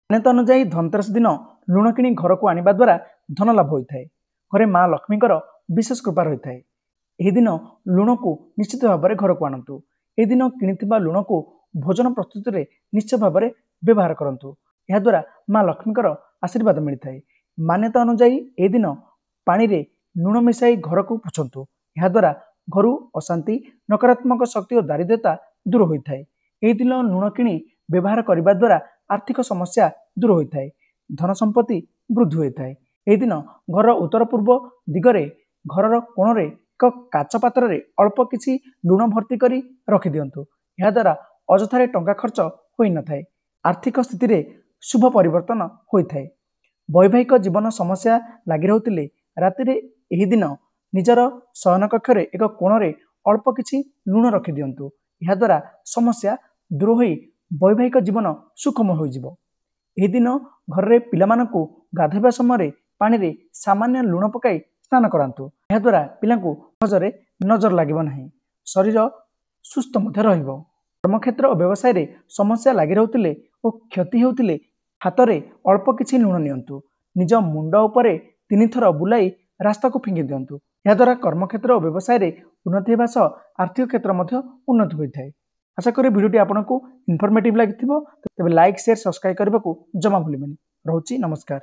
मान्यता अनुसार धनतेरस दिन लुण किणी घर को आनिबा द्वारा धन लाभ होता है। घरे माँ लक्ष्मीकर विशेष कृपा रही है। यह दिन लुण को निश्चित भाव में घर को आणतु। ए दिन किणिथिबा लुण को भोजन प्रस्तुति में निश्चय भाव में व्यवहार करंतु। यह द्वारा माँ लक्ष्मीकर आशीर्वाद मिलता है। मान्यता अनुसार ए दिन पानी रे लुण मिसाई घर को पोछंतु। यह द्वारा घर अशांति नकारात्मक शक्ति और दारिद्र्यता दूर होता है। यह दिन लुण किणी व्यवहार करने द्वारा आर्थिक समस्या दूर होता है। धन संपत्ति वृद्धि होता है। यह दिन घर उत्तर पूर्व दिगरे घर कोण एक काच पात्र रे अल्प किसी लुण भर्ती करी रखि दियंतु। यह द्वारा अजथारे टंका खर्च होई न थाए। आर्थिक स्थिति रे शुभ परिवर्तन होता है। वैवाहिक जीवन समस्या लगी रहते राति यह दिन निजर शयन कक्ष एक कोण रे अल्प किसी लुण रखि दियंतु। यह द्वारा समस्या दूर होई वैवाहिक जीवन सुखमय हो। यह दिन घर रे पिलामानकु गाधोवा समय पानी रे सामान्य लुण पकाई स्नान करांतु। यह द्वारा पिलांकु सहजरे नजर लागिब नाही। शरीर सुस्थ मध्य रहिबो। कर्मक्षेत्र और व्यवसाय रे समस्या लगी रहते और क्षति होते हाथ में अल्प किसी लुण नियंतु। निज मुंड उपरे 3 थर बुलाई रास्ता को फिंगी दियंतु। यह द्वारा कर्मक्षेत्र और व्यवसाय रे उन्नति होगा सह आर्थिक क्षेत्र मध्य उन्नति होता है। आशा करी वीडियोटी आपको इनफॉर्मेटिव लगी तेज लाइक शेयर सब्सक्राइब करने को जमा भूलिबेनि। रहुछि नमस्कार।